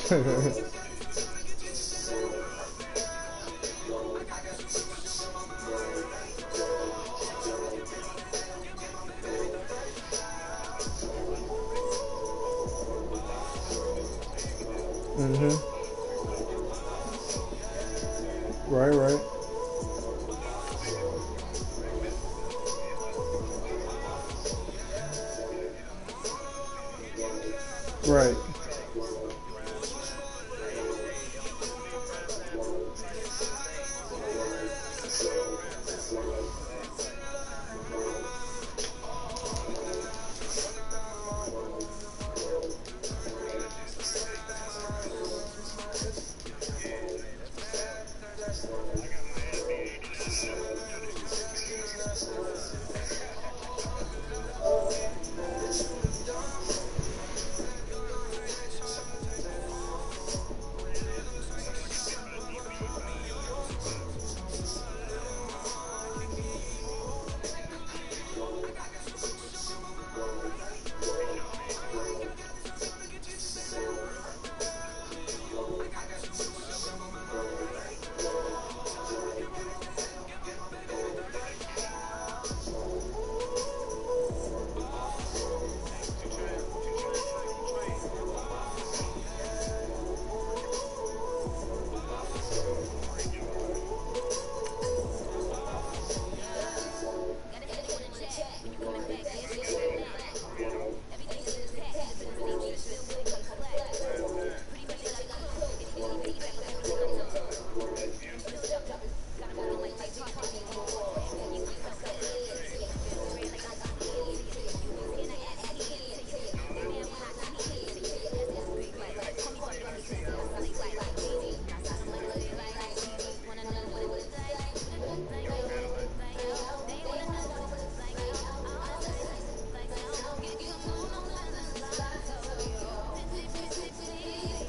Right. Right.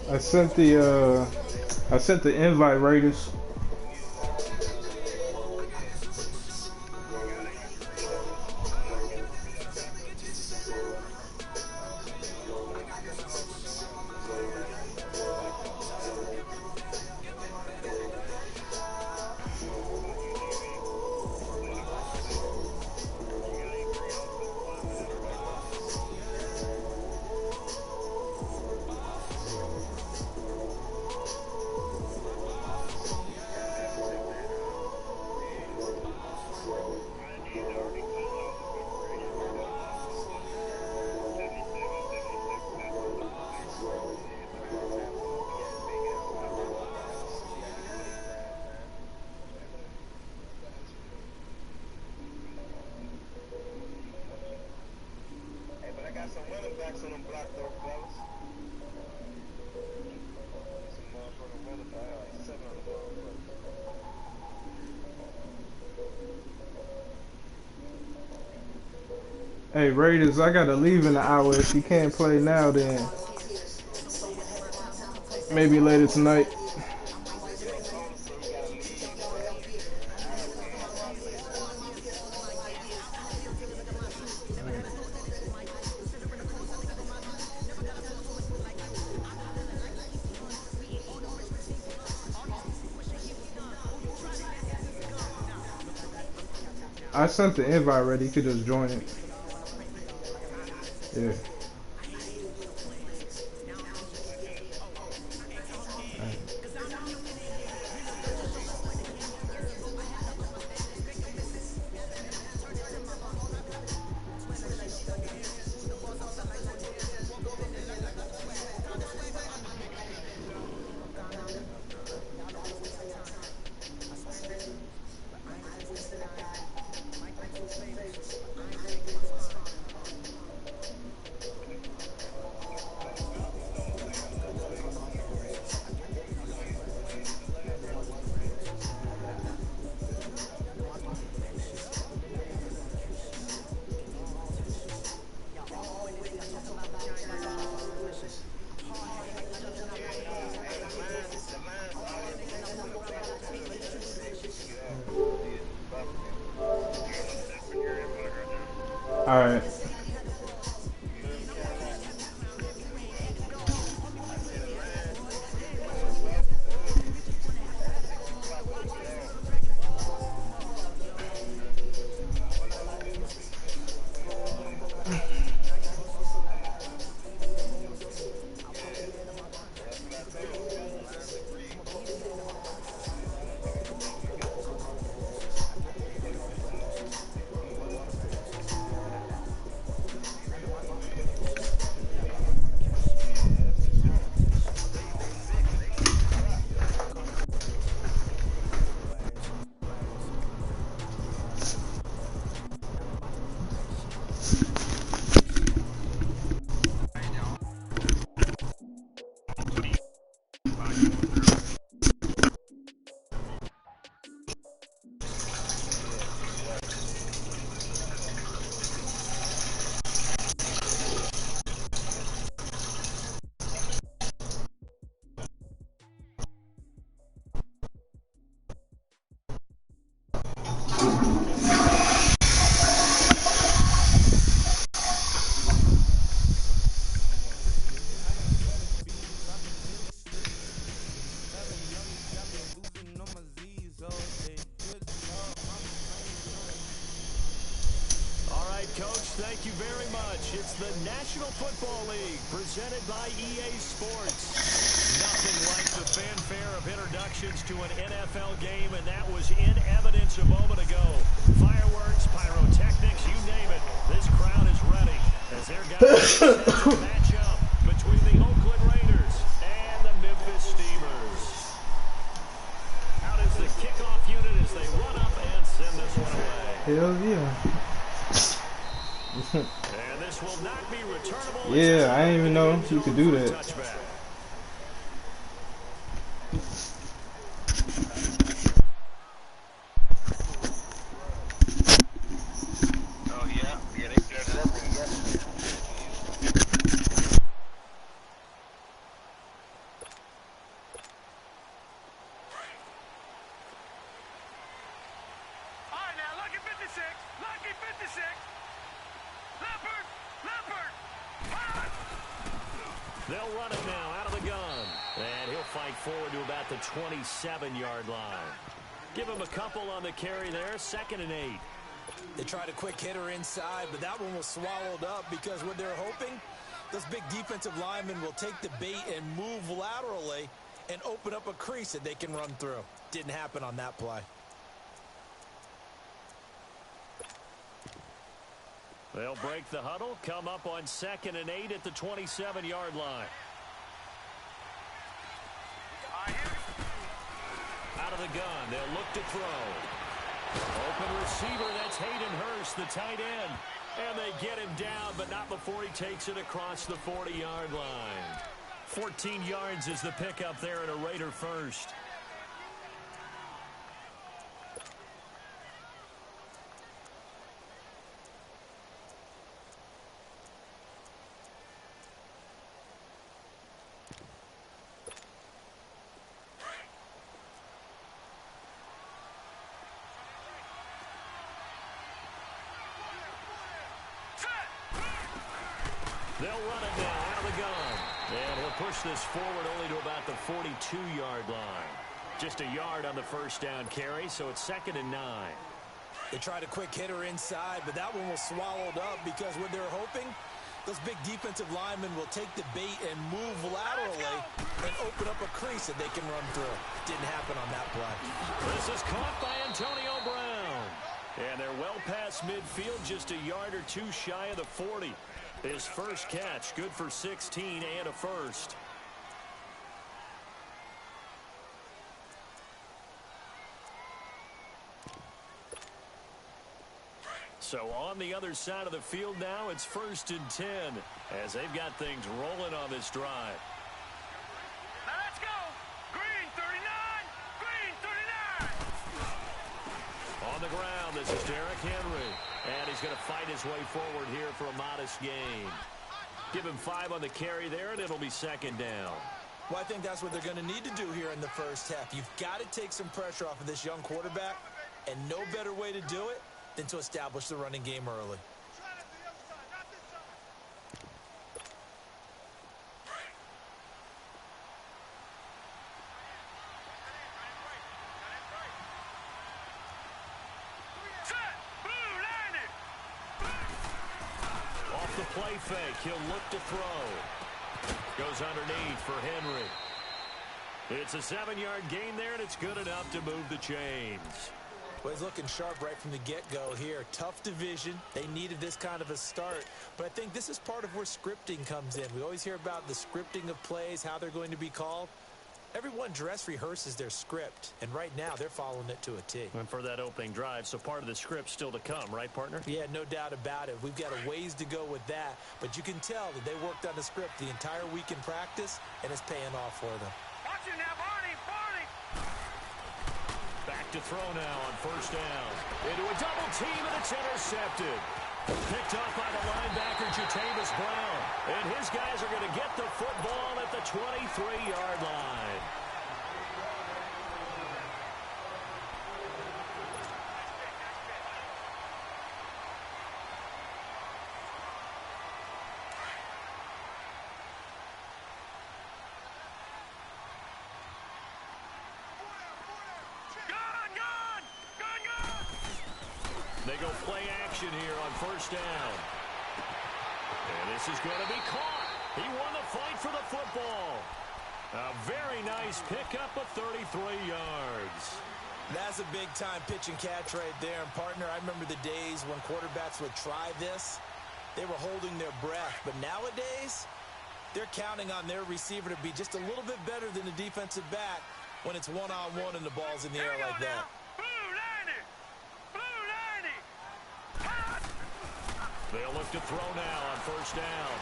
I sent the invite, Raiders. Hey Raiders, I gotta leave in an hour. If you can't play now, then maybe later tonight. I sent the invite already. You could just join it. Yeah. All right. thank you very much. It's the National Football League presented by EA Sports. Nothing like the fanfare of introductions to an NFL game, and that was in evidence a moment ago. Fireworks, pyrotechnics, you name it. This crowd is ready as their guys match up between the Oakland Raiders and the Memphis Steamers. Out is the kickoff unit as they run up and send this one away. Hell yeah. And this will not be returnable. Yeah, I didn't even know you could do that. Oh yeah, they set it up and yesterday. All right, now lucky 56, lucky 56. Leopard! They'll run it now out of the gun. And he'll fight forward to about the 27-yard line. Give him a couple on the carry there. 2nd and 8. They tried a quick hitter inside, but that one was swallowed up because what they're hoping, those big defensive linemen will take the bait and move laterally and open up a crease that they can run through. Didn't happen on that play. They'll break the huddle, come up on 2nd and 8 at the 27-yard line. Out of the gun, they'll look to throw. Open receiver, that's Hayden Hurst, the tight end. And they get him down, but not before he takes it across the 40-yard line. 14 yards is the pickup there at a Raider first. They'll run it now out of the gun. And he'll push this forward only to about the 42-yard line. Just a yard on the first down carry, so it's 2nd and 9. They tried a quick hitter inside, but that one was swallowed up because what they're hoping, those big defensive linemen will take the bait and move laterally and open up a crease that they can run through. Didn't happen on that play. This is caught by Antonio Brown. And they're well past midfield, just a yard or two shy of the 40. His first catch, good for 16 and a first. So on the other side of the field now, it's 1st and 10 as they've got things rolling on this drive. Now let's go! Green 39! Green 39! On the ground, this is Derrick Henry. And he's going to fight his way forward here for a modest gain. Give him 5 on the carry there, and it'll be 2nd down. Well, I think that's what they're going to need to do here in the first half. You've got to take some pressure off of this young quarterback, and no better way to do it than to establish the running game early. Off the play fake, he'll look to throw. Goes underneath for Henry. It's a 7-yard gain there, and it's good enough to move the chains. Well, he's looking sharp right from the get-go here. Tough division. They needed this kind of a start. But I think this is part of where scripting comes in. We always hear about the scripting of plays, how they're going to be called. Everyone dress rehearses their script, and right now they're following it to a T. And for that opening drive, so part of the script still to come, right, partner? Yeah, no doubt about it. We've got a ways to go with that, but you can tell that they worked on the script the entire week in practice, and it's paying off for them. Watch it now, Barney! Back to throw now on 1st down. Into a double team, and it's intercepted. Picked up by the linebacker, Jatavis Brown. And his guys are going to get the football at the 23-yard line. They go play action here on 1st down. This is going to be caught. He won the fight for the football. A very nice pickup of 33 yards. That's a big-time pitch and catch right there. And, partner, I remember the days when quarterbacks would try this. They were holding their breath. But nowadays, they're counting on their receiver to be just a little bit better than the defensive back when it's one-on-one and the ball's in the air like that. They'll look to throw now on first down.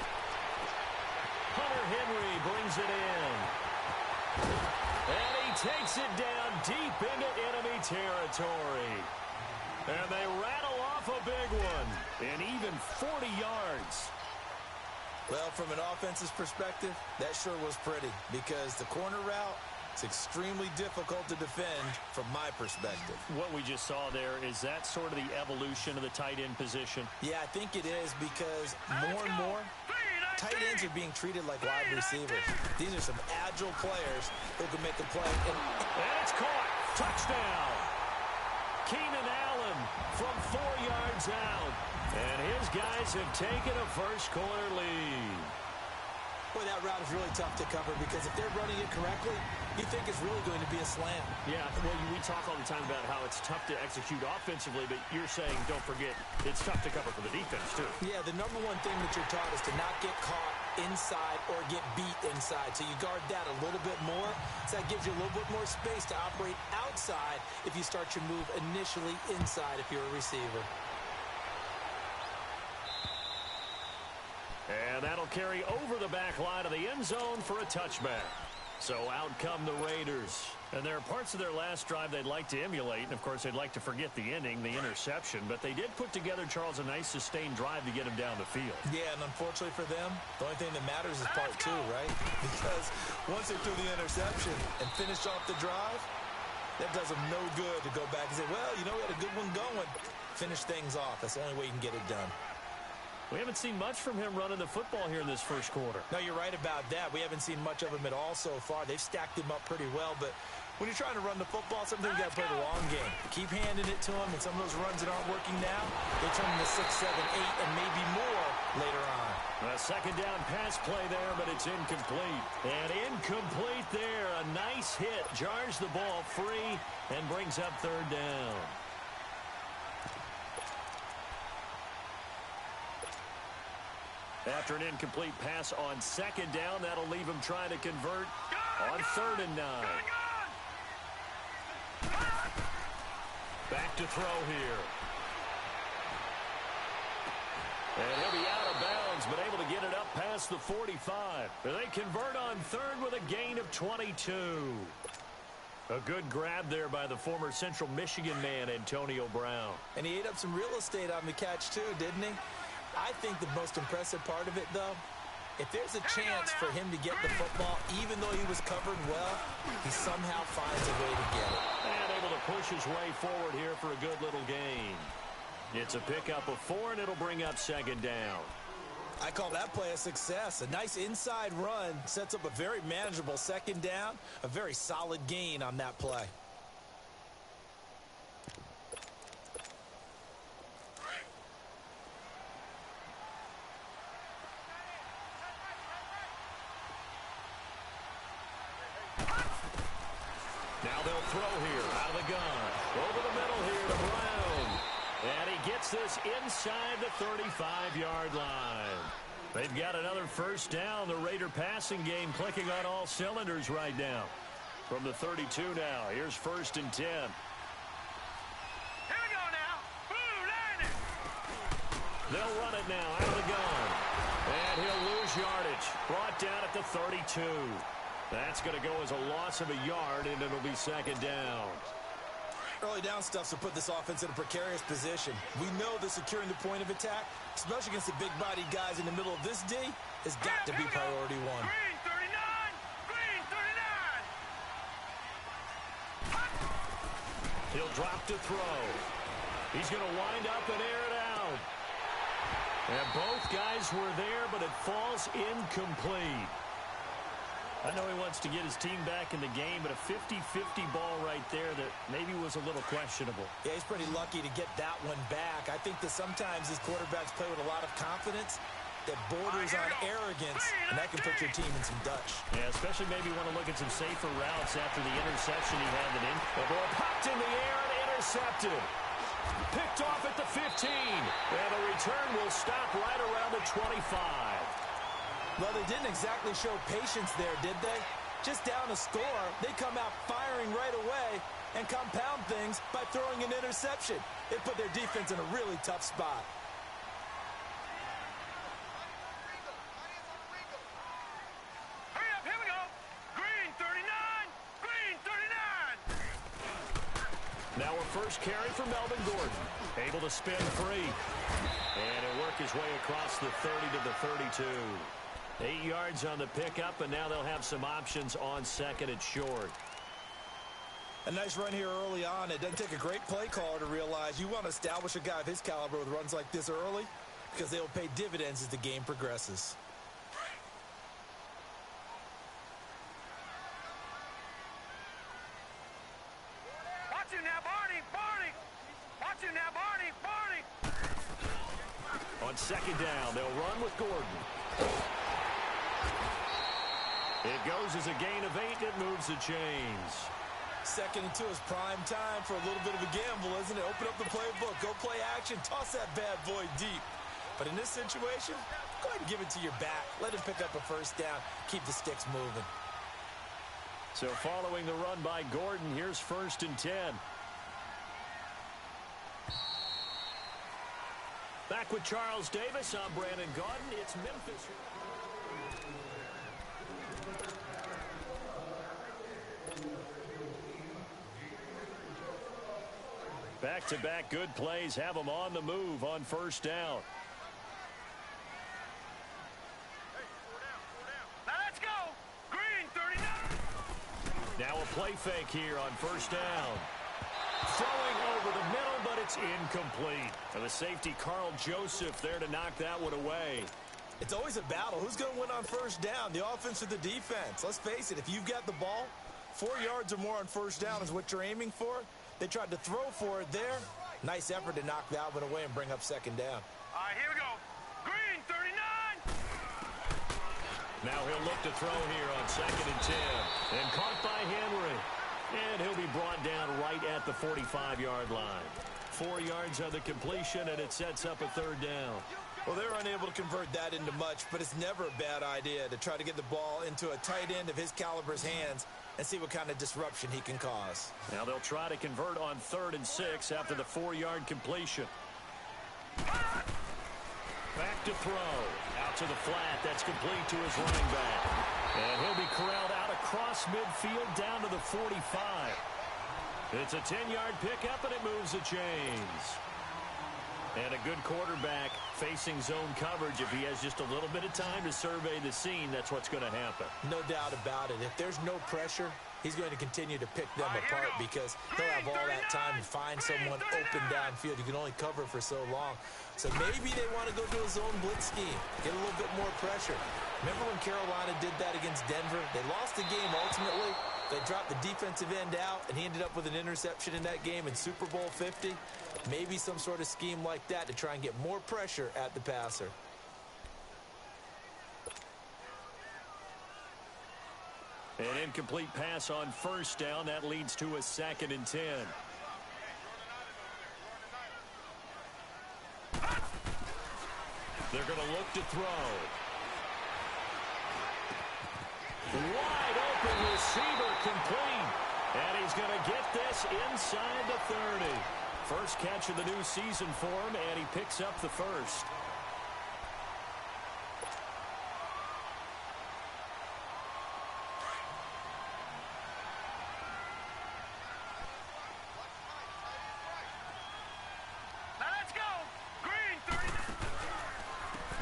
Hunter Henry brings it in. And he takes it down deep into enemy territory. And they rattle off a big one. And even 40 yards. Well, from an offense's perspective, that sure was pretty. Because the corner route, it's extremely difficult to defend from my perspective. What we just saw there, is that sort of the evolution of the tight end position? Yeah, I think it is, because more and more, tight ends are being treated like wide receivers. These are some agile players who can make a play. And it's caught. Touchdown. Keenan Allen from 4 yards out. And his guys have taken a first-quarter lead. Boy, that route is really tough to cover, because if they're running it correctly, you think it's really going to be a slant. Yeah, well, we talk all the time about how it's tough to execute offensively, but you're saying, don't forget, it's tough to cover for the defense, too. Yeah, the number one thing that you're taught is to not get caught inside or get beat inside. So you guard that a little bit more. So that gives you a little bit more space to operate outside if you start your move initially inside if you're a receiver. And that'll carry over the back line of the end zone for a touchback. So out come the Raiders. And there are parts of their last drive they'd like to emulate. And, of course, they'd like to forget the ending, the interception. But they did put together, Charles, a nice sustained drive to get him down the field. Yeah, and unfortunately for them, the only thing that matters is part two, right? Because once they threw the interception and finished off the drive, that does them no good to go back and say, well, you know, we had a good one going. Finish things off. That's the only way you can get it done. We haven't seen much from him running the football here in this first quarter. No, you're right about that. We haven't seen much of him at all so far. They've stacked him up pretty well, but when you're trying to run the football, sometimes you got to play the long game. Keep handing it to him, and some of those runs that aren't working now, they turn into 6, 7, 8, and maybe more later on. A second down pass play there, but it's incomplete. And incomplete there. A nice hit. Jars the ball free and brings up third down. After an incomplete pass on second down, that'll leave him trying to convert on 3rd and 9. Back to throw here. And he'll be out of bounds, but able to get it up past the 45. They convert on 3rd with a gain of 22. A good grab there by the former Central Michigan man, Antonio Brown. And he ate up some real estate on the catch, too, didn't he? I think the most impressive part of it, though, if there's a chance for him to get the football, even though he was covered well, he somehow finds a way to get it. And able to push his way forward here for a good little gain. It's a pickup of 4, and it'll bring up 2nd down. I call that play a success. A nice inside run sets up a very manageable 2nd down, a very solid gain on that play. Now they'll throw here out of the gun. Over the middle here to Brown. And he gets this inside the 35-yard line. They've got another first down. The Raider passing game clicking on all cylinders right now. From the 32 now. Here's 1st and 10. Here we go now. Boo, line it. They'll run it now out of the gun. And he'll lose yardage. Brought down at the 32. That's going to go as a loss of a yard, and it'll be 2nd down. Early down stuff to put this offense in a precarious position. We know that securing the point of attack, especially against the big-bodied guys in the middle of this D, has got to be priority one. Green 39. Green 39. He'll drop to throw. He's going to wind up and air it out. And both guys were there, but it falls incomplete. I know he wants to get his team back in the game, but a 50-50 ball right there that maybe was a little questionable. Yeah, he's pretty lucky to get that one back. I think that sometimes these quarterbacks play with a lot of confidence, that borders on arrogance, and that can put your team in some Dutch. Yeah, especially maybe want to look at some safer routes after the interception he handed in. The ball popped in the air and intercepted. Picked off at the 15. And the return will stop right around the 25. Well, they didn't exactly show patience there, did they? Just down a score, they come out firing right away and compound things by throwing an interception. It put their defense in a really tough spot. Hurry up, here we go. Green 39, green 39. Now a first carry for Melvin Gordon. Able to spin free. And he'll work his way across the 30 to the 32. 8 yards on the pickup, and now they'll have some options on second and short. A nice run here early on. It doesn't take a great play caller to realize you want to establish a guy of his caliber with runs like this early because they will pay dividends as the game progresses. Watch you now, Barney, Barney. Watch you now, Barney, Barney. On second down, they'll run with Gordon. It goes as a gain of 8. It moves the chains. Second and 2 is prime time for a little bit of a gamble, isn't it? Open up the playbook, go play action, toss that bad boy deep. But in this situation, go ahead and give it to your back. Let him pick up a first down. Keep the sticks moving. So following the run by Gordon, here's first and 10. Back with Charles Davis. I'm Brandon Gaudin. It's Memphis. Back-to-back good plays have them on the move on first down. Now let's go. Green 39. Now a play fake here on first down. Throwing over the middle, but it's incomplete. And the safety, Carl Joseph, there to knock that one away. It's always a battle. Who's going to win on first down, the offense or the defense? Let's face it, if you've got the ball, 4 yards or more on first down is what you're aiming for. They tried to throw for it there. Nice effort to knock that one away and bring up second down. All right, here we go. Green 39. Now he'll look to throw here on second and 10. And caught by Henry. And he'll be brought down right at the 45-yard line. 4 yards on the completion, and it sets up a third down. Well, they're unable to convert that into much, but it's never a bad idea to try to get the ball into a tight end of his caliber's hands and see what kind of disruption he can cause. Now they'll try to convert on 3rd and 6 after the 4-yard completion. Back to throw. Out to the flat. That's complete to his running back. And he'll be corralled out across midfield down to the 45. It's a 10-yard pickup, and it moves the chains. And a good quarterback facing zone coverage. If he has just a little bit of time to survey the scene, that's what's going to happen. No doubt about it. If there's no pressure, he's going to continue to pick them apart because he'll have all that time to find someone open downfield. You can only cover for so long. So maybe they want to go to a zone blitz scheme, get a little bit more pressure. Remember when Carolina did that against Denver? They lost the game ultimately. They dropped the defensive end out, and he ended up with an interception in that game in Super Bowl 50. Maybe some sort of scheme like that to try and get more pressure at the passer. An incomplete pass on first down. That leads to a 2nd and 10. They're going to look to throw. Wide open receiver complete. And he's going to get this inside the 30. First catch of the new season for him, and he picks up the first. Now let's go. Green 39.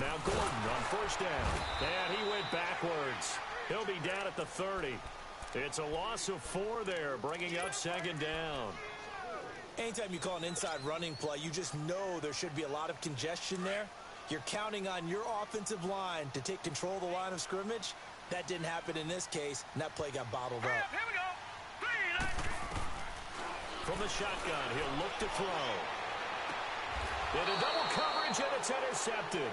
Now Gordon on first down. And he went backwards. He'll be down at the 30. It's a loss of 4 there, bringing up 2nd down. Anytime you call an inside running play, you just know there should be a lot of congestion there. You're counting on your offensive line to take control of the line of scrimmage. That didn't happen in this case, and that play got bottled Hurry up. up, here we go. Green. From the shotgun, he'll look to throw. Into double coverage, and it's intercepted.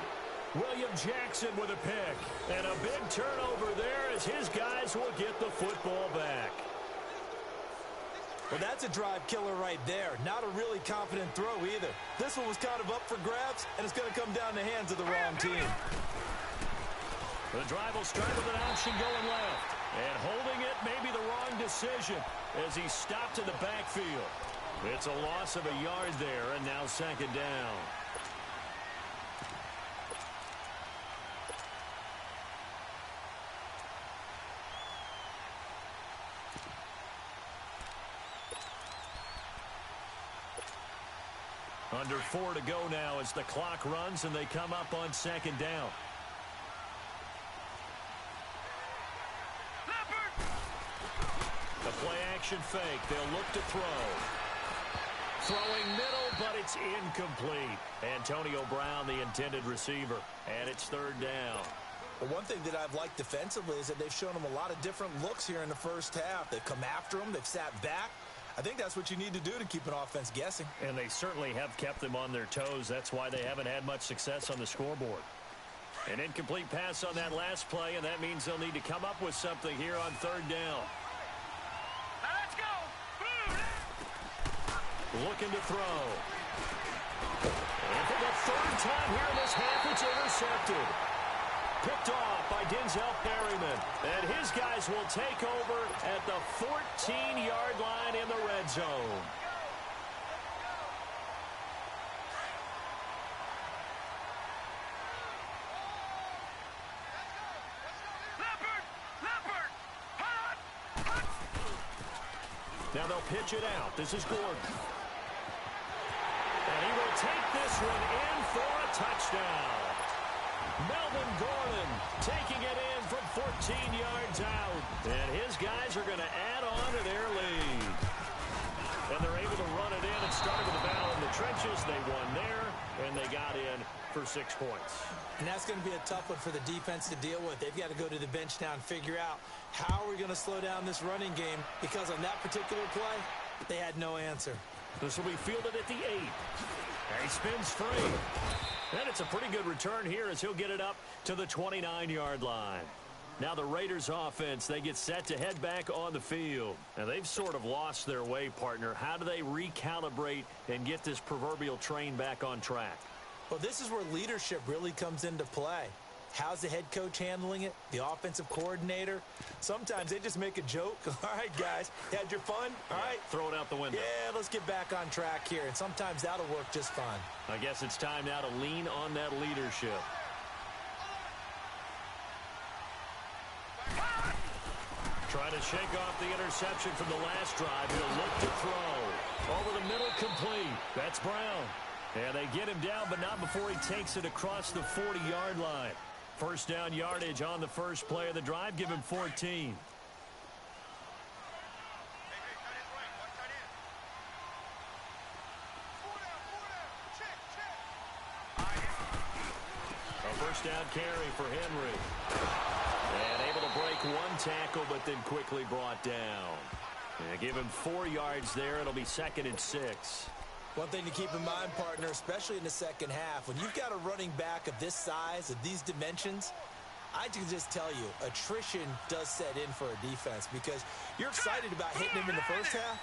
William Jackson with a pick. And a big turnover there as his guys will get the football back. Well, that's a drive killer right there. Not a really confident throw either. This one was kind of up for grabs, and it's going to come down the hands of the wrong team. The drive will start with an option going left. And holding it may be the wrong decision as he stopped in the backfield. It's a loss of a yard there, and now second down. Under 4 to go now as the clock runs and they come up on second down. The play action fake. They'll look to throw. Throwing middle, but it's incomplete. Antonio Brown, the intended receiver. And it's third down. Well, one thing that I've liked defensively is that they've shown him a lot of different looks here in the first half. They've come after him. They've sat back. I think that's what you need to do to keep an offense guessing. And they certainly have kept them on their toes. That's why they haven't had much success on the scoreboard. An incomplete pass on that last play, and that means they'll need to come up with something here on third down. Now let's go. Looking to throw. And for the third time here in this half, it's intercepted. Picked off by Denzel Perryman. And his guys will take over at the 14-yard line in the red zone. Now they'll pitch it out. This is Gordon. And he will take this one in for a touchdown. Melvin Gordon taking it in from 14 yards out. And his guys are going to add on to their lead. And they're able to run it in and start with the battle in the trenches. They won there, and they got in for 6 points. And that's going to be a tough one for the defense to deal with. They've got to go to the bench now and figure out how are we going to slow down this running game, because on that particular play, they had no answer. This will be fielded at the 8. And he spins free. And it's a pretty good return here as he'll get it up to the 29-yard line. Now the Raiders offense, they get set to head back on the field. And they've sort of lost their way, partner. How do they recalibrate and get this proverbial train back on track? Well, this is where leadership really comes into play. How's the head coach handling it? The offensive coordinator? Sometimes they just make a joke. All right, guys, you had your fun? All right. Throw it out the window. Yeah, let's get back on track here. And sometimes that'll work just fine. I guess it's time now to lean on that leadership. Trying to shake off the interception from the last drive. He'll look to throw. Over the middle, complete. That's Brown. And they get him down, but not before he takes it across the 40-yard line. First down yardage on the first play of the drive. Give him 14. A first down carry for Henry. And able to break one tackle, but then quickly brought down. And give him 4 yards there. It'll be 2nd and 6. One thing to keep in mind, partner, especially in the second half, when you've got a running back of this size, of these dimensions, I can just tell you, attrition does set in for a defense, because you're excited about hitting him in the first half,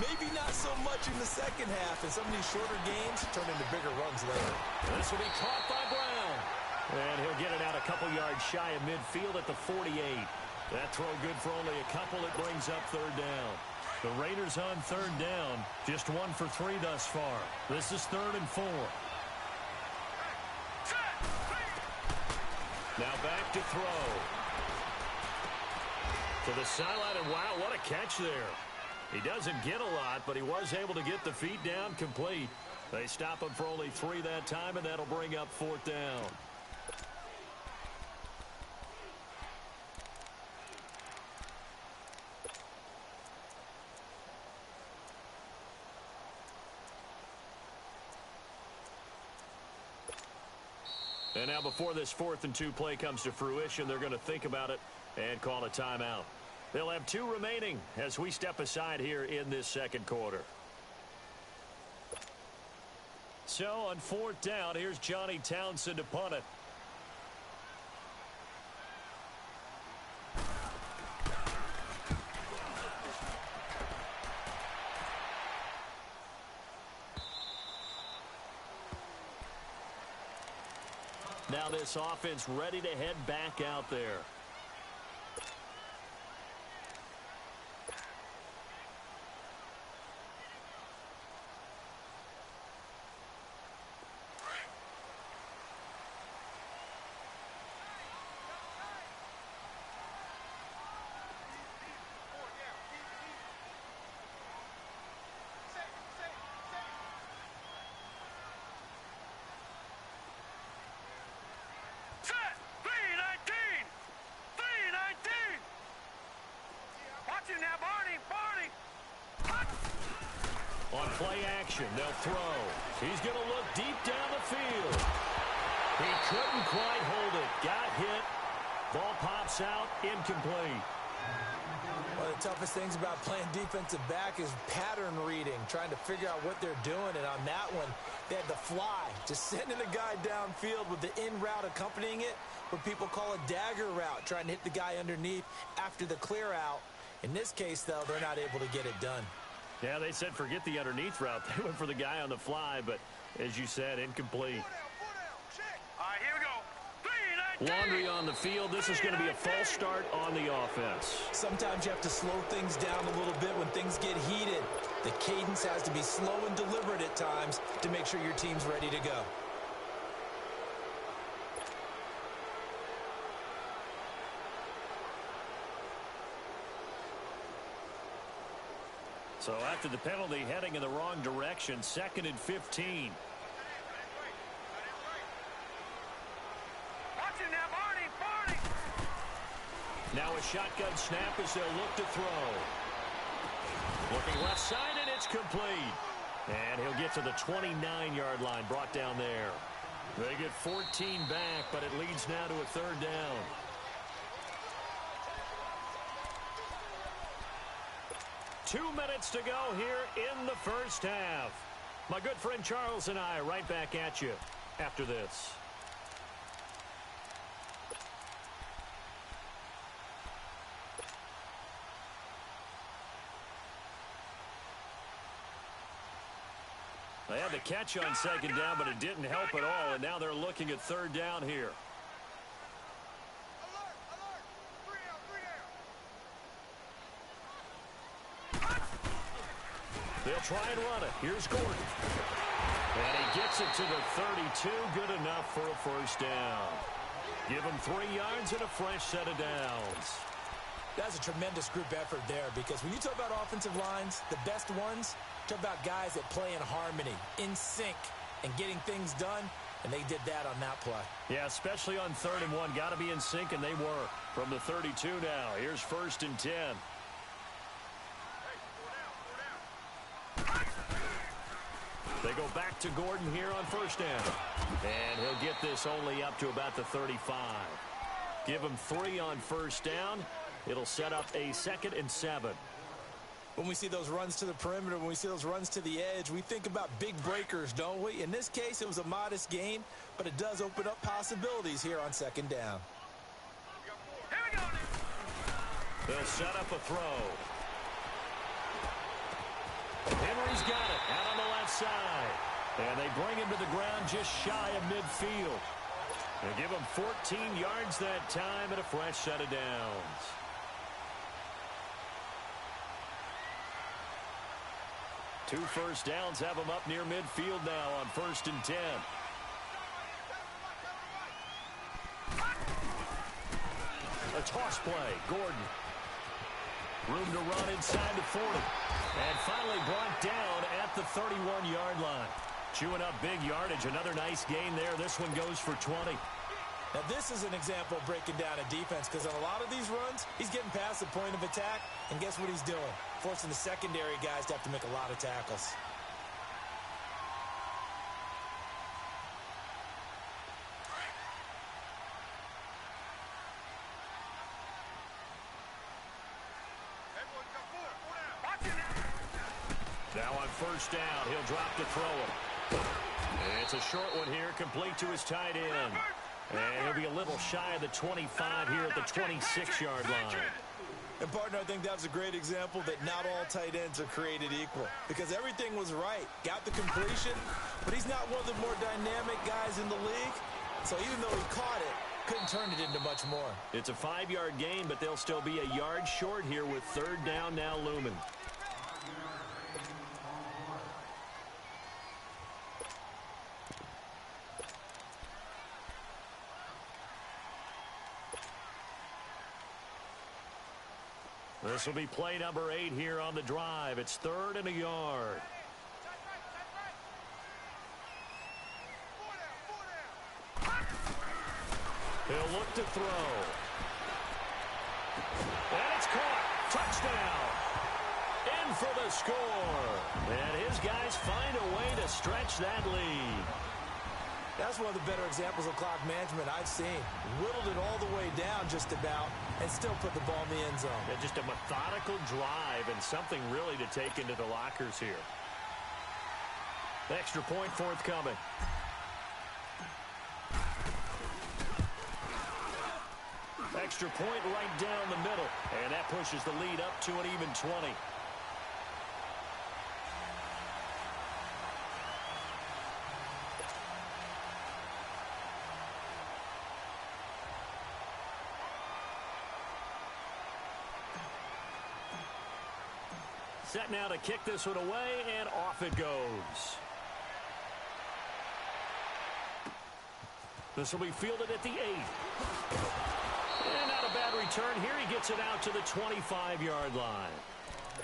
maybe not so much in the second half, and some of these shorter games turn into bigger runs later. This will be caught by Brown. And he'll get it out a couple yards shy of midfield at the 48. That throw good for only a couple. It brings up third down. The Raiders on third down, just 1 for 3 thus far. This is 3rd and 4. Now back to throw. To the sideline, and wow, what a catch there. He doesn't get a lot, but he was able to get the feet down complete. They stop him for only 3 that time, and that'll bring up 4th down. And now before this 4th and 2 play comes to fruition, they're going to think about it and call a timeout. They'll have 2 remaining as we step aside here in this second quarter. So on 4th down, here's Johnny Townsend to punt it. Now this offense ready to head back out there. On play action, they'll throw. He's going to look deep down the field. He couldn't quite hold it. Got hit. Ball pops out, incomplete. One of the toughest things about playing defensive back is pattern reading, trying to figure out what they're doing. And on that one, they had the fly, just sending a guy downfield with the in route accompanying it, what people call a dagger route, trying to hit the guy underneath after the clear out. In this case, though, they're not able to get it done. Yeah, they said forget the underneath route. They went for the guy on the fly, but as you said, incomplete. All right, here we go. Laundry on the field. This is going to be a false start on the offense. Sometimes you have to slow things down a little bit when things get heated. The cadence has to be slow and deliberate at times to make sure your team's ready to go. So after the penalty, heading in the wrong direction, 2nd and 15. Now a shotgun snap as they'll look to throw. Looking left side, and it's complete. And he'll get to the 29-yard line, brought down there. They get 14 back, but it leads now to a 3rd down. Two minutes to go here in the first half. My good friend Charles and I right back at you after this. They had the catch on 2nd down, but it didn't help at all, and now they're looking at 3rd down here. They'll try and run it. Here's Gordon. And he gets it to the 32. Good enough for a 1st down. Give him 3 yards and a fresh set of downs. That's a tremendous group effort there, because when you talk about offensive lines, the best ones, talk about guys that play in harmony, in sync, and getting things done, and they did that on that play. Yeah, especially on 3rd and 1. Got to be in sync, and they were. From the 32 now. Here's 1st and 10. They go back to Gordon here on 1st down. And he'll get this only up to about the 35. Give him 3 on 1st down. It'll set up a 2nd and 7. When we see those runs to the perimeter, when we see those runs to the edge, we think about big breakers, don't we? In this case, it was a modest gain, but it does open up possibilities here on 2nd down. They'll set up a throw. Henry's got it out on the left side. And they bring him to the ground just shy of midfield. They give him 14 yards that time and a fresh set of downs. Two 1st downs have him up near midfield now on 1st and 10. A toss play. Gordon. Room to run inside the 40. And finally brought down at the 31-yard line. Chewing up big yardage. Another nice gain there. This one goes for 20. Now, this is an example of breaking down a defense, because on a lot of these runs, he's getting past the point of attack, and guess what he's doing? Forcing the secondary guys to have to make a lot of tackles. Now on 1st down, he'll drop to throw it. It's a short one here, complete to his tight end. And he'll be a little shy of the 25 here at the 26-yard line. And, partner, I think that was a great example that not all tight ends are created equal, because everything was right. Got the completion, but he's not one of the more dynamic guys in the league. So even though he caught it, couldn't turn it into much more. It's a 5-yard gain, but they'll still be a yard short here with third down now looming. This will be play number 8 here on the drive. It's 3rd and a yard. He'll look to throw. And it's caught. Touchdown. In for the score. And his guys find a way to stretch that lead. That's one of the better examples of clock management I've seen. Whittled it all the way down just about and still put the ball in the end zone. Yeah, just a methodical drive and something really to take into the lockers here. Extra point forthcoming. Extra point right down the middle. And that pushes the lead up to an even 20. Set now to kick this one away, and off it goes. This will be fielded at the 8. And not a bad return here. He gets it out to the 25-yard line.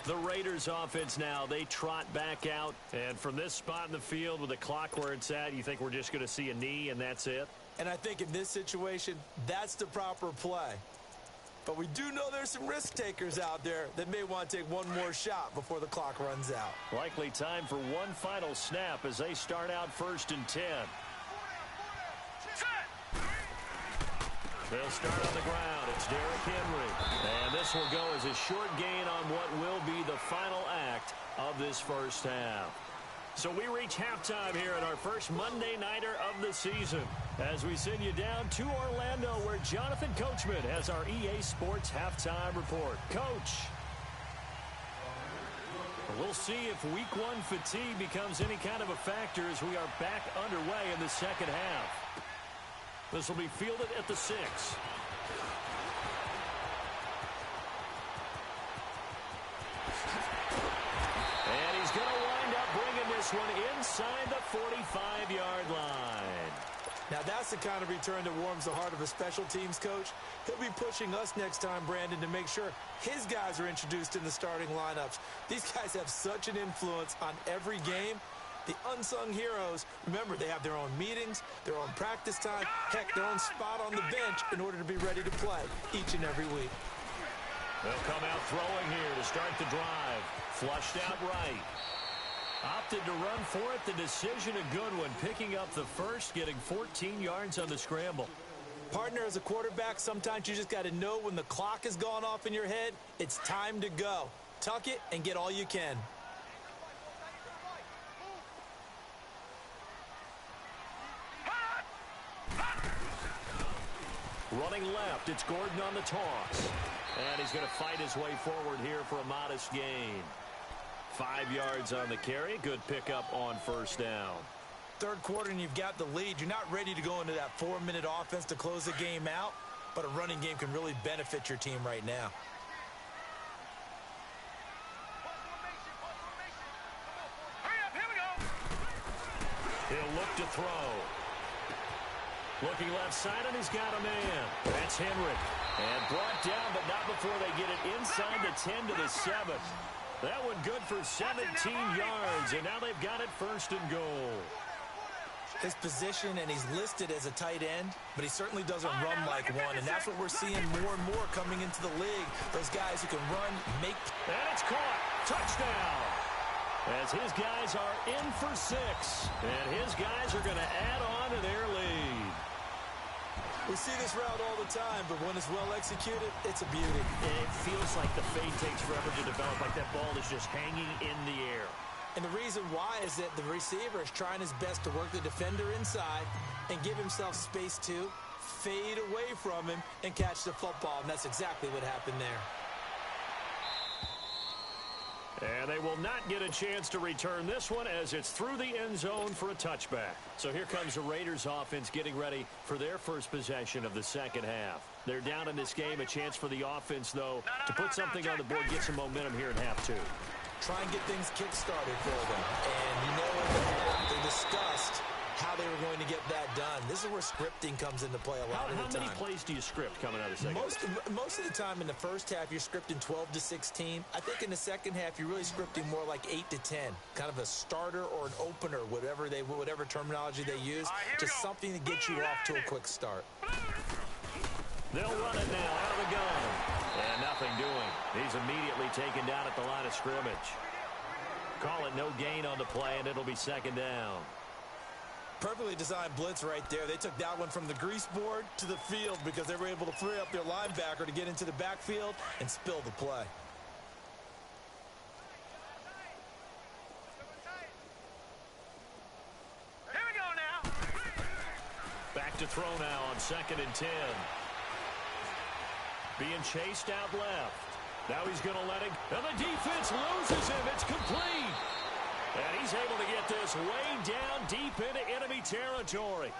The Raiders offense now, they trot back out. And from this spot in the field with the clock where it's at, you think we're just going to see a knee and that's it? And I think in this situation, that's the proper play. But we do know there's some risk takers out there that may want to take one more shot before the clock runs out. Likely time for one final snap as they start out 1st and 10. They'll start on the ground. It's Derrick Henry. And this will go as a short gain on what will be the final act of this first half. So we reach halftime here in our first Monday Nighter of the season as we send you down to Orlando where Jonathan Coachman has our EA Sports Halftime Report. Coach, we'll see if Week 1 fatigue becomes any kind of a factor as we are back underway in the second half. This will be fielded at the 6. And he's going to wind up bringing this one inside the 45-yard line. Now that's the kind of return that warms the heart of a special teams coach. He'll be pushing us next time, Brandon, to make sure his guys are introduced in the starting lineups. These guys have such an influence on every game. The unsung heroes, remember, they have their own meetings, their own practice time, heck, their own spot on the bench in order to be ready to play each and every week. They'll come out throwing here to start the drive. Flushed out right. Opted to run for it. The decision a good one. Picking up the first, getting 14 yards on the scramble. Partner, as a quarterback, sometimes you just got to know when the clock has gone off in your head, it's time to go. Tuck it and get all you can. Running left, it's Gordon on the toss. And he's going to fight his way forward here for a modest gain. 5 yards on the carry. Good pickup on first down. Third quarter and you've got the lead. You're not ready to go into that 4-minute offense to close the game out, but a running game can really benefit your team right now. Hurry up, here we go. He'll look to throw. Looking left side, and he's got a man. That's Henry. And brought down, but not before they get it inside the 10 to the 7. That one good for 17 yards, and now they've got it 1st and goal. His position, and he's listed as a tight end, but he certainly doesn't run like one, and that's what we're seeing more and more coming into the league. Those guys who can run, make... And it's caught. Touchdown. As his guys are in for 6, and his guys are going to add on to their lead. We see this route all the time, but when it's well executed, it's a beauty. It feels like the fade takes forever to develop, like that ball is just hanging in the air. And the reason why is that the receiver is trying his best to work the defender inside and give himself space to fade away from him and catch the football, and that's exactly what happened there. And they will not get a chance to return this one as it's through the end zone for a touchback. So here comes the Raiders offense getting ready for their first possession of the second half. They're down in this game. A chance for the offense, though, to put something on the board, get some momentum here in half two. Try and get things kick-started for them. And you know in the half they discussed how they were going to get that done. This is where scripting comes into play a lot of the time. How many plays do you script coming out of the second half? Most of the time in the first half, you're scripting 12 to 16. I think in the second half, you're really scripting more like 8 to 10. Kind of a starter or an opener, whatever terminology they use, just something to get you off to a quick start. They'll run it now out of the gun. And nothing doing. He's immediately taken down at the line of scrimmage. Call it no gain on the play, and it'll be second down. Perfectly designed blitz right there. They took that one from the grease board to the field because they were able to free up their linebacker to get into the backfield and spill the play. Here we go now. Back to throw now on 2nd and 10. Being chased out left. Now he's going to let it. And the defense loses him. It's complete. And he's able to get this way down deep into enemy territory.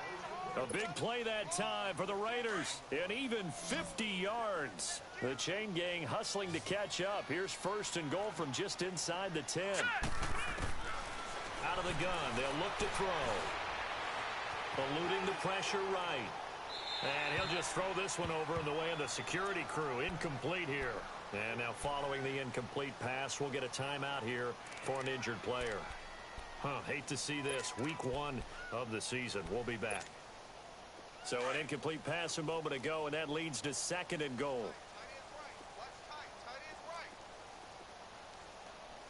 A big play that time for the Raiders. And even 50 yards. The chain gang hustling to catch up. Here's 1st and goal from just inside the 10. Out of the gun. They'll look to throw. Eluding the pressure right. And he'll just throw this one over in the way of the security crew. Incomplete here. And now following the incomplete pass, we'll get a timeout here for an injured player. Hate to see this. Week 1 of the season. We'll be back. So an incomplete pass a moment ago, and that leads to 2nd and goal.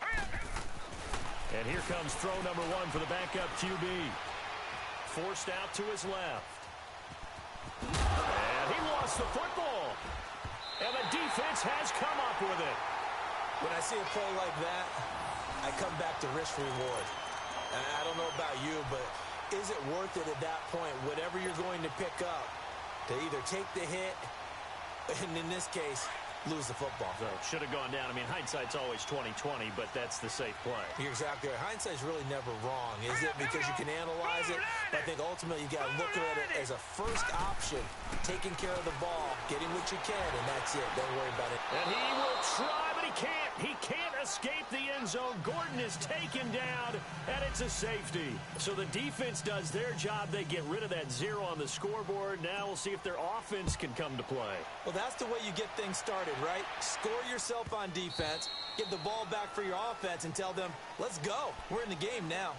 And here comes throw number 1 for the backup QB. Forced out to his left. And he lost the football. And the defense has come up with it. When I see a play like that, I come back to risk reward. I don't know about you, but is it worth it at that point, whatever you're going to pick up, to either take the hit, and in this case, lose the football? So should have gone down. I mean, hindsight's always 20/20, but that's the safe play. You're exactly right. Hindsight's really never wrong, is it? Because you can analyze it, but I think ultimately you got to look at it as a first option, taking care of the ball, getting what you can, and that's it. Don't worry about it. And he will try, but he can't. He can't escape the end zone. Gordon is taken down, and it's a safety. So the defense does their job. They get rid of that 0 on the scoreboard. Now we'll see if their offense can come to play. Well, that's the way you get things started, right? Score yourself on defense, get the ball back for your offense, and tell them, let's go. We're in the game now.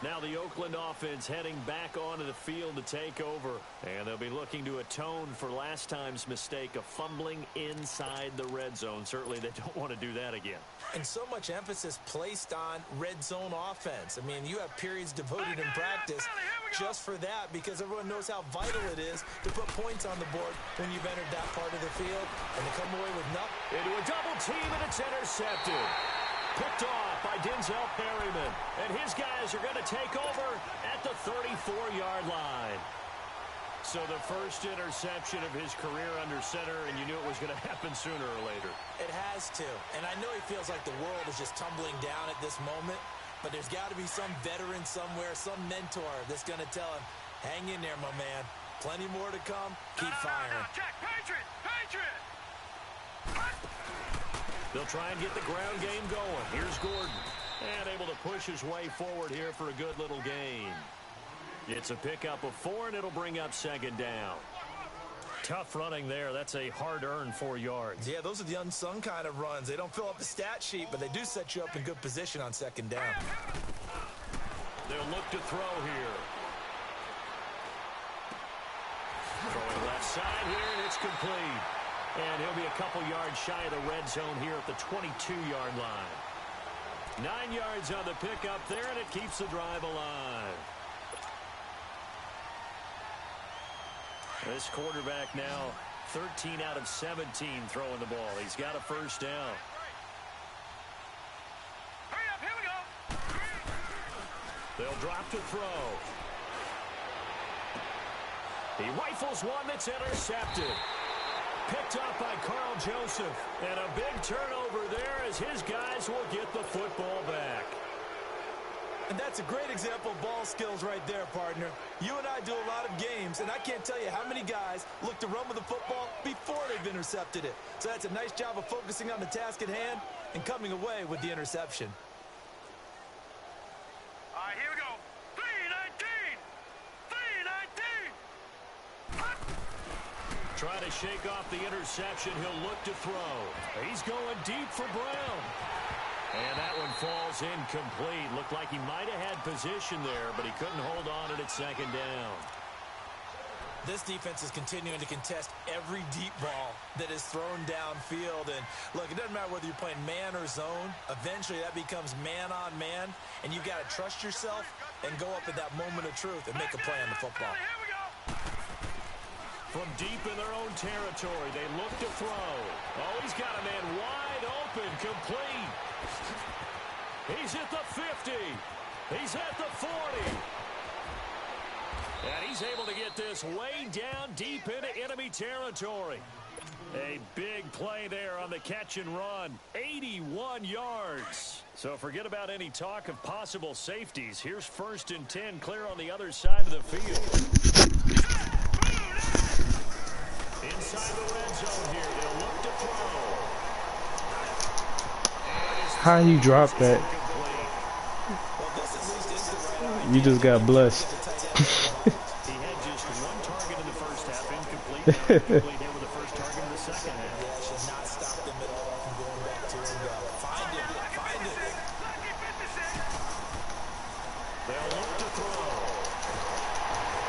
Now the Oakland offense heading back onto the field to take over. And they'll be looking to atone for last time's mistake of fumbling inside the red zone. Certainly they don't want to do that again. And so much emphasis placed on red zone offense. I mean, you have periods devoted in practice just for that because everyone knows how vital it is to put points on the board when you've entered that part of the field and to come away with nothing. Into a double team, and it's intercepted. Picked off by Denzel Perryman. And his guys are going to take over at the 34-yard line. So the first interception of his career under center, and you knew it was going to happen sooner or later. It has to. And I know he feels like the world is just tumbling down at this moment, but there's got to be some veteran somewhere, some mentor that's going to tell him, hang in there, my man. Plenty more to come. Keep firing. Check. Patriot! Patriot! They'll try and get the ground game going. Here's Gordon. And able to push his way forward here for a good little gain. It's a pickup of 4, and it'll bring up 2nd down. Tough running there. That's a hard-earned 4 yards. Yeah, those are the unsung kind of runs. They don't fill up the stat sheet, but they do set you up in good position on 2nd down. They'll look to throw here. Throwing left side here, and it's complete. And he'll be a couple yards shy of the red zone here at the 22-yard line. 9 yards on the pickup there, and it keeps the drive alive. This quarterback now 13 out of 17 throwing the ball. He's got a first down. Hurry up, here we go. They'll drop to throw. He rifles one that's intercepted. picked up by Carl Joseph. And a big turnover there as his guys will get the football back. And that's a great example of ball skills right there, partner. You and I do a lot of games, and I can't tell you how many guys look to run with the football before they've intercepted it. So that's a nice job of focusing on the task at hand and coming away with the interception. All right, here we go. 3-19. 3-19. Try to shake off the interception. He'll look to throw. He's going deep for Brown. And that one falls incomplete. Looked like he might have had position there, but he couldn't hold on it at second down. This defense is continuing to contest every deep ball that is thrown downfield. And look, it doesn't matter whether you're playing man or zone. Eventually that becomes man on man, and you've got to trust yourself and go up at that moment of truth and make a play on the football. Here we go. From deep in their own territory, they look to throw. Oh, he's got a man wide open, complete. He's at the 50. He's at the 40. And he's able to get this way down deep into enemy territory. A big play there on the catch and run. 81 yards. So forget about any talk of possible safeties. Here's 1st and 10 clear on the other side of the field. Inside the red zone here. They'll look to throw. How you drop that? You just got blessed. He had just one target in the first half, incomplete. Now incomplete here with the first target in the second half. Yeah, should not stop them at all from going back to him. Find him. Find him. Lucky 56. They'll look to throw.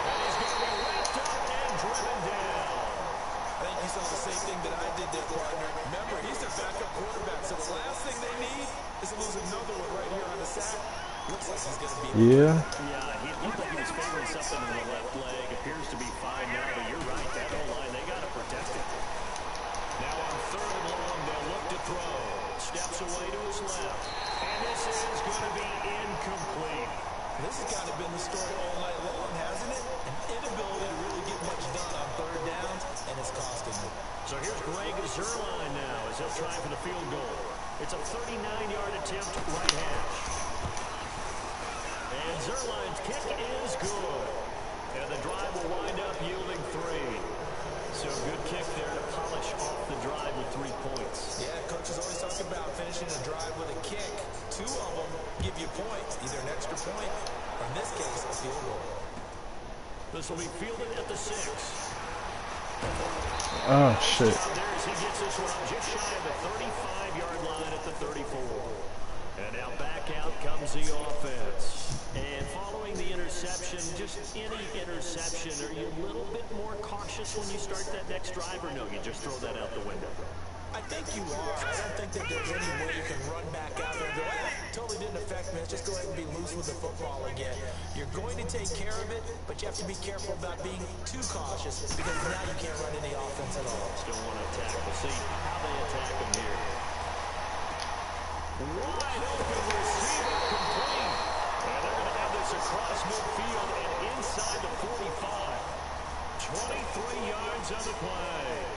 And he's going to be wrapped up and driven down. I think you saw the same thing that I did there, partner. Remember, he's their backup quarterback, so the last thing they need is to lose another one right here on the sack. Looks like he's going to be... Yeah. Yeah, he looked like he was favoring something in the left leg. Appears to be fine now, but you're right. That O-line, they got to protect it. Now on 3rd and long, they'll look to throw. Steps away to his left. And this is going to be incomplete. This has kind of been the story all night long, hasn't it? An inability to really get much done on 3rd downs, and it's costing them. So here's Greg Zuerlein now as he'll try for the field goal. It's a 39-yard attempt right hash. And Zuerlein's kick is good. And the drive will wind up yielding 3. So good kick there to polish off the drive with 3 points. Yeah, coaches always talk about finishing a drive with a kick. 2 of them give you points, either an extra point, or in this case, a field goal. This will be fielded at the 6. Oh, shit. There as he gets this one just shy of the 35-yard line at the 34. And now back out comes the offense. And following the interception, just any interception, are you a little bit more cautious when you start that next drive, or no, you just throw that out the window? I think you are. I don't think that there's any way you can run back out there and go, totally didn't affect me. Let's just go ahead and be loose with the football again. You're going to take care of it, but you have to be careful about being too cautious because now you can't run any offense at all. Still want to attack. We'll see how they attack him here. Wide open receiver, complete. And they're going to have this across midfield and inside the 45. 23 yards on the play.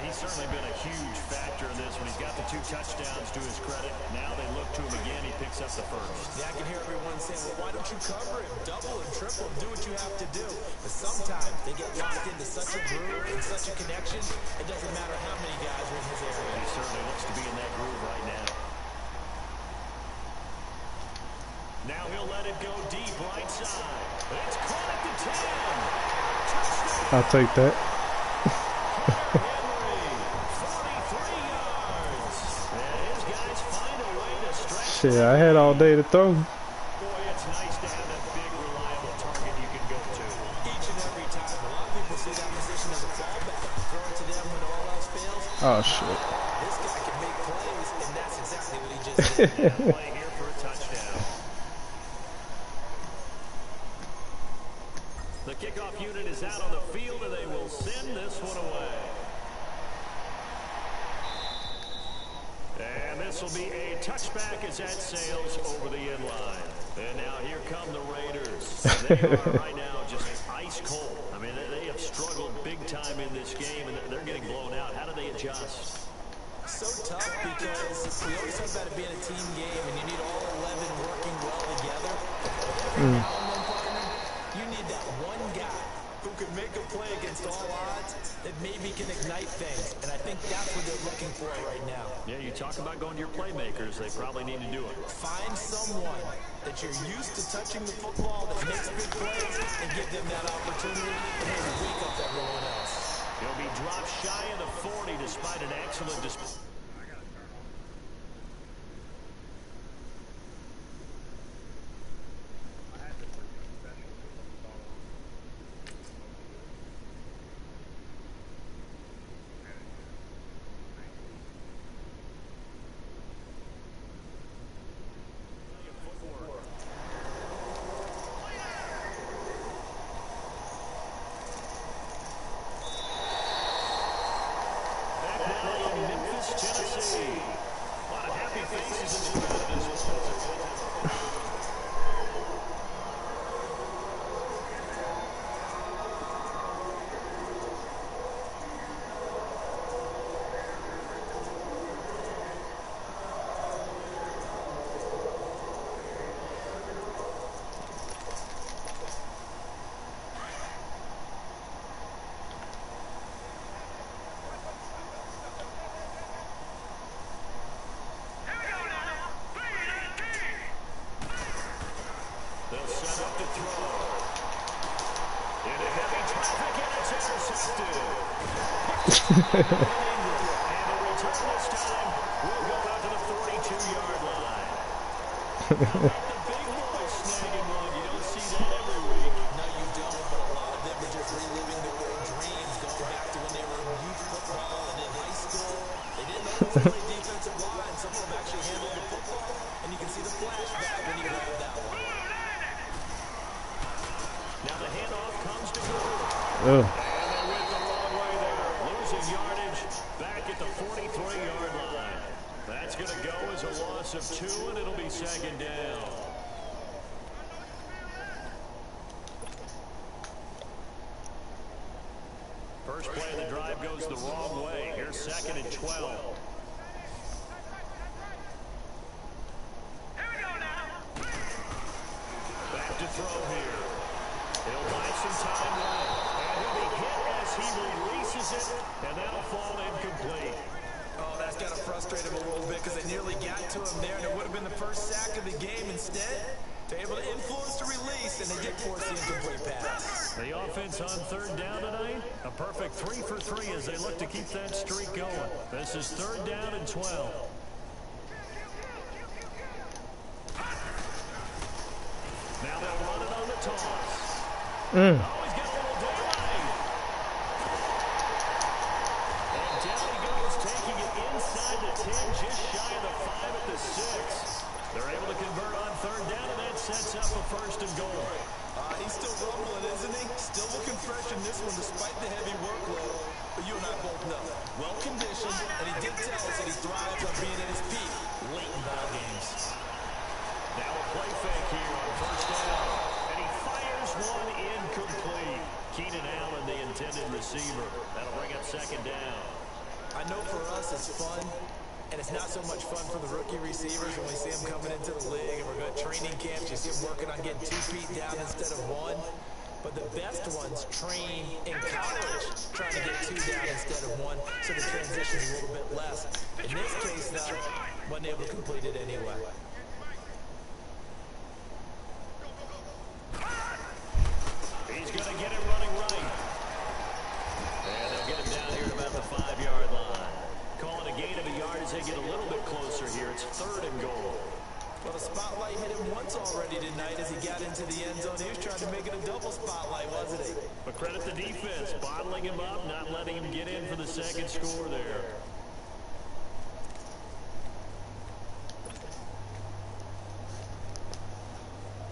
He's certainly been a huge factor in this when he's got the 2 touchdowns to his credit. Now they look to him again. He picks up the first. Yeah, I can hear everyone saying, well, why don't you cover him? Double and triple him. Do what you have to do. But sometimes they get locked into such a groove and such a connection, it doesn't matter how many guys are in his area. He certainly looks to be in that groove right now. Now he'll let it go deep right side. It's caught at the 10. Touchdown. I'll take that. Shit, I had all day to throw. Boy, it's nice to have that big, reliable target you can go to. Each and every time. A lot of people see that position as a fallback. Throw it to them when all else fails. Oh, shit. This guy can make plays, and that's exactly what he just did. Play here for a touchdown. The kickoff unit is out on the field, and they will send this one away. And this will be a touchback as that sails over the end line. And now here come the Raiders. They are right now just ice cold. I mean, they have struggled big time in this game, and they're getting blown out adjust? So tough because we always talk about it being a team game and you need all 11 working well together. Every now and then, partner, you need that one guy who can make a play against all odds that maybe can ignite things. And I think that's what they're looking for right now. Yeah, you talk about going to your playmakers. They probably need to do it. Find someone that you're used to touching the football that makes big plays and give them that opportunity and maybe wake up everyone else. He'll be dropped shy of the 40 despite an excellent display. And the return this time will go out to the 42-yard line. The big boys snagging one. You don't see that every week. No, you don't, but a lot of them are just reliving their old dreams, going back to when they were in youth football and in high school. They didn't always play defensive line. Some of them actually handled the football, and you can see the flashback when you grab that one. Now the handoff comes to Brewer. Yardage back at the 43-yard line. That's going to go as a loss of 2, and it'll be second down. First play of the drive goes the wrong way. Here's second and 12. Back to throw here. He'll buy some time running, and he'll be hit as he releases it, and that'll fall incomplete. Oh, that's got to frustrate him a little bit because they nearly got to him there, and it would have been the first sack of the game. Instead, they're able to influence the release, and they did force the incomplete pass. The offense on third down tonight, a perfect 3 for 3 as they look to keep that streak going. This is third down and 12. Now they'll run it on the toss. Oh, he's got a little daylight. And down he goes, taking it inside the 10, just shy of the 5 at the 6. They're able to convert on third down, and that sets up a first and goal. He's still rumbling, isn't he? Still looking fresh in this one despite the heavy workload. But you and I both know, well-conditioned, and he did tell us that he thrives on being at his peak late in ball games. Now a play fake here on first down. And he fires one incomplete. Keenan Allen, the intended receiver. That'll bring up second down. I know for us it's fun, and it's not so much fun for the rookie receivers when we see them coming into the league and we're going to training camps. You see them working on getting 2 feet down instead of 1. But the best ones train in college trying to get 2 down instead of 1, so the transition's a little bit less. In this case, though, wasn't able to complete it anyway. He's going to get it running right. And they'll get him down here at about the 5-yard line. Calling a gain of a yard as they get a little bit closer here. It's third and goal. Well, the spotlight hit him once already tonight as he got into the end zone. He was trying to make it a double spotlight, wasn't he? But credit the defense, bottling him up, not letting him get in for the second score there.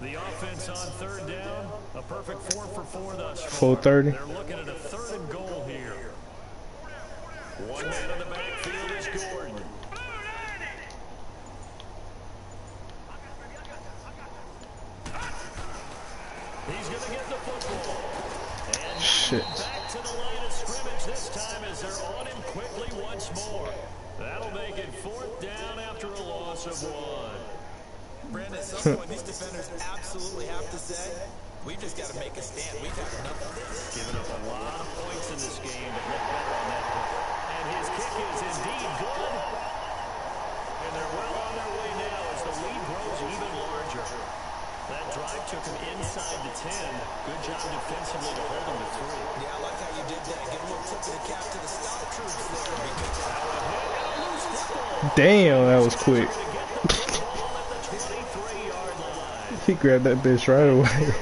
The offense on third down, a perfect 4 for 4 thus far. 4:30. They're looking at a third and goal here. One man in the backfield is Gordon. He's going to get the football. And shit. Back to the line of scrimmage this time as they're on him quickly once of one. Brandon, at some point, these defenders absolutely have to say, we've just got to make a stand. We've had enough of this. Giving up a lot of points in this game, but look better on that play. And his kick is indeed good. And they're well on their way now as the lead grows even larger. That drive took him inside the 10. Good job defensively to hold him to 3. Yeah, I like how you did that. Give a little tip of the cap to the scout troops there. Damn, that was quick. He grabbed that bitch right away. And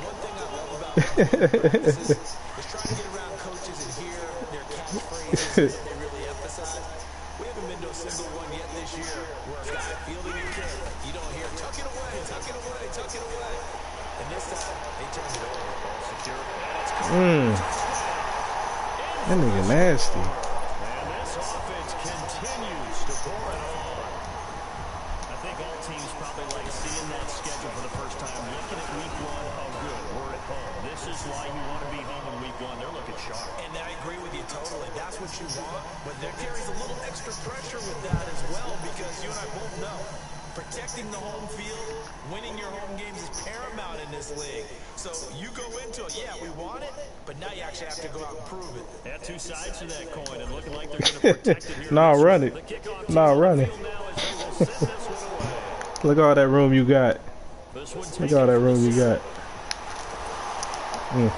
one thing I love about this is trying to get around coaches and hear their catchphrases that they really emphasize. We haven't been to a single one yet this year where a guy fielding a kick, you don't hear, tuck it away, tuck it away, tuck it away. And this time, they turned it over. That nigga nasty. And this offense continues to pour it on. I think all teams probably like seeing that schedule for the first time. Looking at week 1, oh good, we're at home. This is why you want to be home in week 1. They're looking sharp. And I agree with you totally. That's what you want. But there carries a little extra pressure with that as well because you and I both know protecting the home field, winning your home games is paramount in this league. So you go into it, yeah, we want it, but now you actually have to go out and prove it. They have 2 sides to that coin and looking like they're going to protect it here. Nah, run it. Nah, run it. Look at all that room you got. Look at all that room you got. And he'll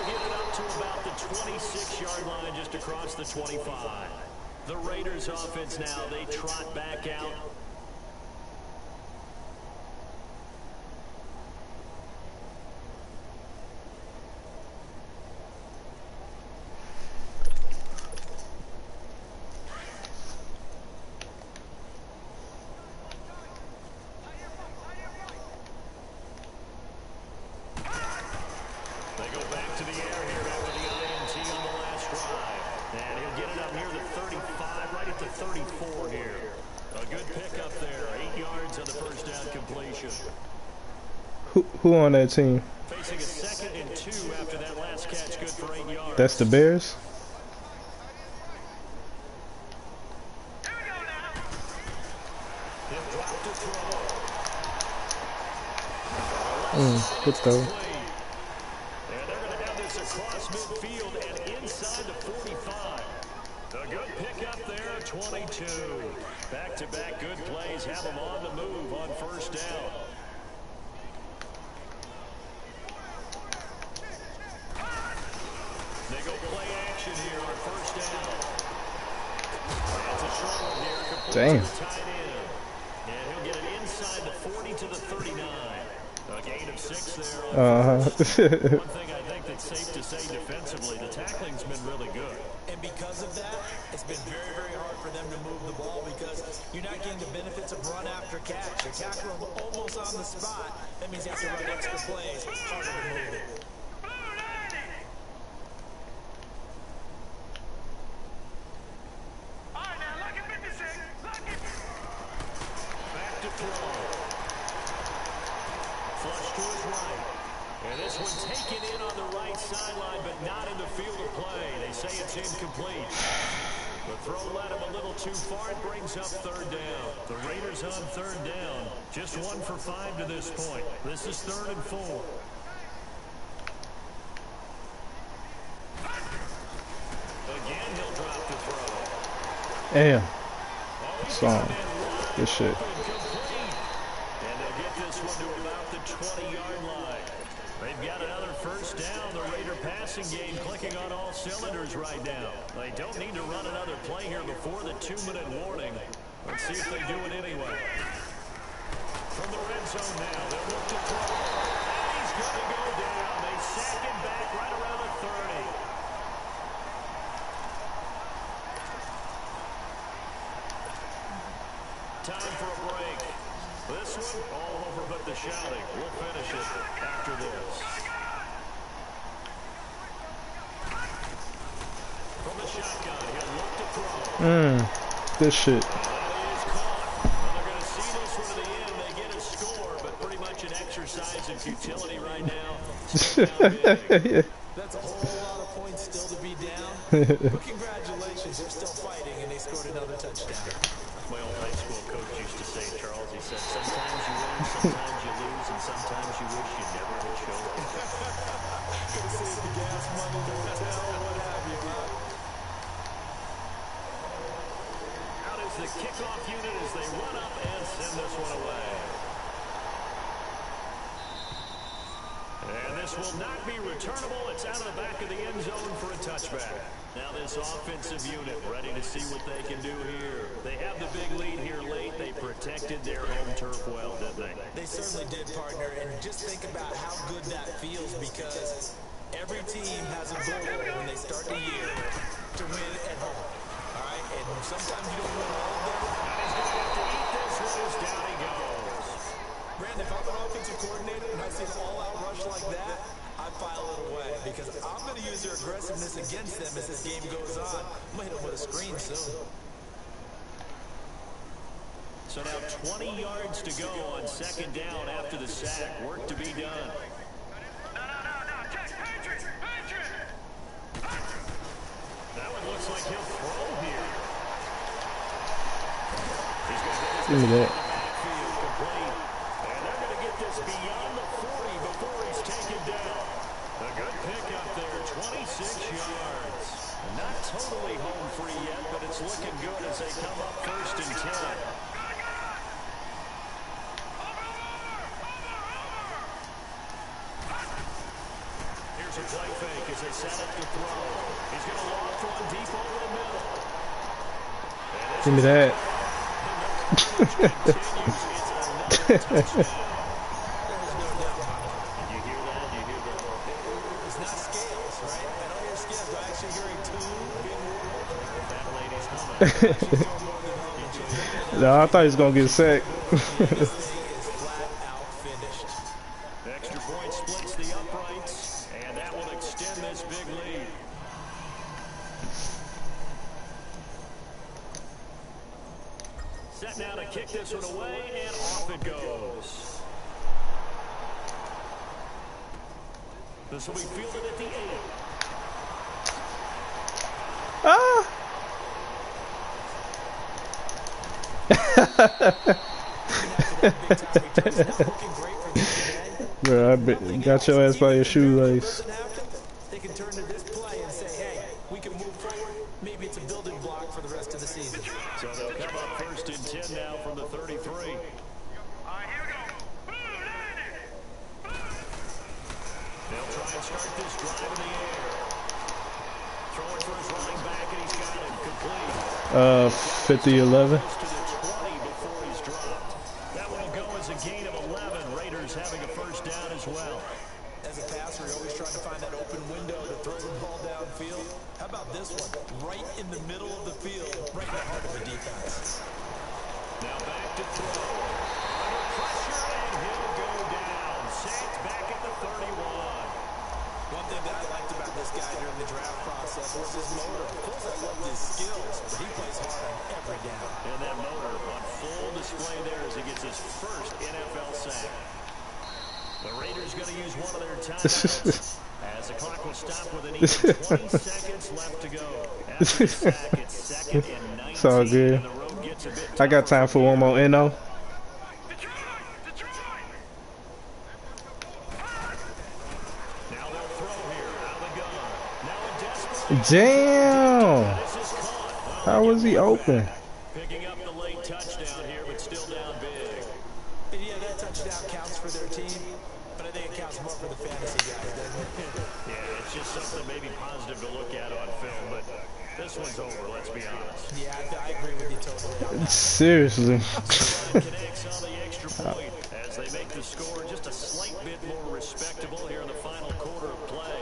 get it up to about the 26-yard line just across the 25. The Raiders offense now, they trot back out. Who on that team? Facing a 2nd and 2 after that last catch, good for 8 yards. That's the Bears? He'll drop to throw. Good throw. And they're going to have this across midfield and inside the 45. A good pick up there, 22. Back-to-back good plays have them on the move on first down. They go play action here on first down. That's a short one here. Damn. Tight end. And he'll get it inside the 40 to the 39. A gain of 6 there. One thing I think that's safe to say defensively, the tackling's been really good. And because of that, it's been very, very hard for them to move the ball because you're not getting the benefits of run after catch. You're tackling them almost on the spot. That means you have to run extra plays. It's harder to move it. Taken in on the right sideline, but not in the field of play. They say it's incomplete. The throw led him a little too far. It brings up 3rd down. The Raiders on 3rd down. Just 1 for 5 to this point. This is 3rd and 4. Again, he'll drop the throw. Damn. Song. Good shit. And they'll get this one to about the 20-yard line. They've got another first down. The Raider passing game clicking on all cylinders right now. They don't need to run another play here before the 2-minute warning. Let's see if they do it anyway. From the red zone now, they'll look to throw. And he's going to go down. They sack him back right around the 30. Time for a break. This one, all over but the shouting. We'll finish it after this. From the shotgun, he'll look to throw. Good shit. That is caught. Well, they're going to see this one to the end. They get a score, but pretty much an exercise in futility right now. That's a whole lot of points still to be down. But congratulations, they're still fighting, and they scored another touchdown. kickoff unit as they run up and send this one away. And this will not be returnable. It's out of the back of the end zone for a touchback. Now this offensive unit ready to see what they can do here. They have the big lead here late. They protected their home turf well, didn't they? They certainly did, partner. And just think about how good that feels, because every team has a goal when they start the year to win at home. All right? And sometimes you don't win all of them. He's going to have to eat this one as down he goes. Brandon, if I'm an offensive coordinator and I see an all-out rush like that, I file it away, because I'm going to use their aggressiveness against them as this game goes on. I'm going to hit them with a screen soon. So now 20 yards to go on second down after the sack. Work to be done. No. Patriot! That one looks like he'll throw here. He's going to get Give me that. backfield complete. And they're going to get this beyond the 40 before he's taken down. A good pickup there, 26 yards. Not totally home free yet, but it's looking good as they come up first and 10. Here's a play fake as they set up to throw. He's going to loft one deep over the middle. Give me that. It's not scales, right? I don't hear scales, but I'm actually hearing two. That lady's humming. No, I thought he was gonna get sacked. This thing is flat out finished. Extra point splits the uprights, and that will extend this big lead. Set now to kick this one away, and off it goes. This will be fielded at the 8. Ah! Bro, I got your ass by your shoelace. They can turn to this play and say, hey, we can move forward. Maybe it's a building block for the rest of the season. So they'll come up first and 10 now from the 33. Here we go. They'll try and start this drive in the air. Throwing for his running back, and he's got it complete. 50-11. To the 20 before he's dropped. That one will go as a gain of 11. Raiders having a first down as well. As a passer, you're always trying to find that open window to throw the ball downfield. How about this one? Right in the middle of the field, right in the heart of the defense. Now back to throw. Under pressure, and he'll go down. Sacked back at the 31. One thing that I liked about this guy during the draft process was his motor. Of course, I loved his skills, but he plays hard on every down. And that motor on full display there as he gets his first NFL sack. The Raiders going to use one of their timeouts as the clock will stop with an even 20 seconds left to go. After the sack, it's second and 19. It's all good. And the road gets a bit I got time for one more N.O. Detroit! Now they'll throw here out of the gun. Now a desperate. Damn! This is caught. How was he open? Picking up the late touchdown here, but still down big. And yeah, that touchdown counts for their team, but I think it counts more for the fantasy guys, doesn't it? Yeah, it's just something maybe positive to look at on film, but this one's over, let's be honest. Yeah, I agree with you totally on that. Seriously. Connects on the extra point as they make the score just a slight bit more respectable here in the final quarter of play.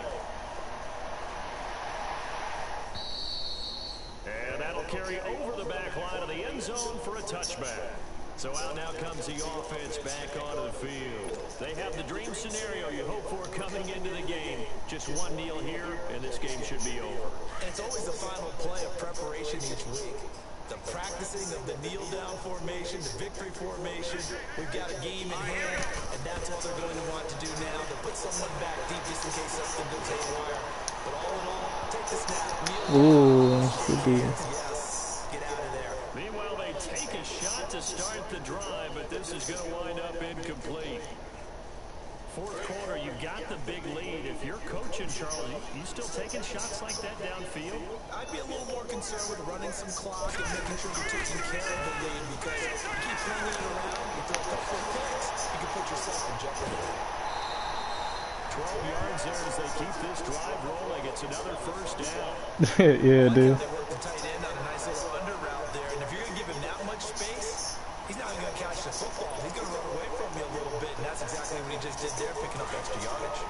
And that'll carry over the back line of the end zone for a touchback. So out now comes the offense back onto the field. They have the dream scenario you hope for coming into the game. Just one kneel here, and this game should be over. And it's always the final play of preparation each week. The practicing of the kneel-down formation, the victory formation. We've got a game in hand, and that's all they're going to want to do now, to put someone back deep just in case something goes haywire. But all in all, take the snap, kneel down. Ooh, good deal. Yes, get out of there. Meanwhile, they take a shot to start the drive, but this is going to wind up incomplete. Fourth quarter, you've got the big lead. If you're coaching, Charles, you still taking shots like that downfield? I'd be a little more concerned with running some clock and making sure you're taking care of the lead, because you keep flinging it around, you throw a couple of picks, you can put yourself in jeopardy. 12 yards there as they keep this drive rolling. It's another first down. Yeah, dude. They work the tight end on a nice little under route there, and if you're going to give him that much space, he's not going to catch the football. He's going to run away from you a little bit, and that's exactly what he just did there, picking up extra yardage.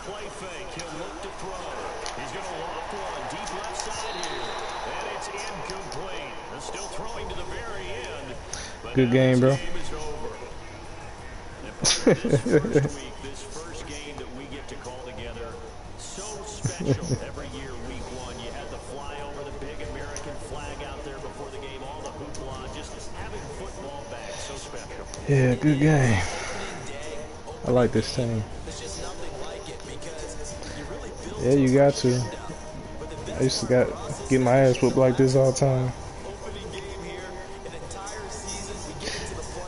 Play fake, he'll look to throw. He's going to loft one deep left side here. And it's incomplete. They're still throwing to the very end. Good game, bro. Game is over. And part of this first week, this first game that we get to call together, so special. Every year, week one, you had the flyover, the big American flag out there before the game, all the hoopla, just having football back, so special. Yeah, good game. I like this team. Yeah, you got to. I used to get my ass whooped like this all the time.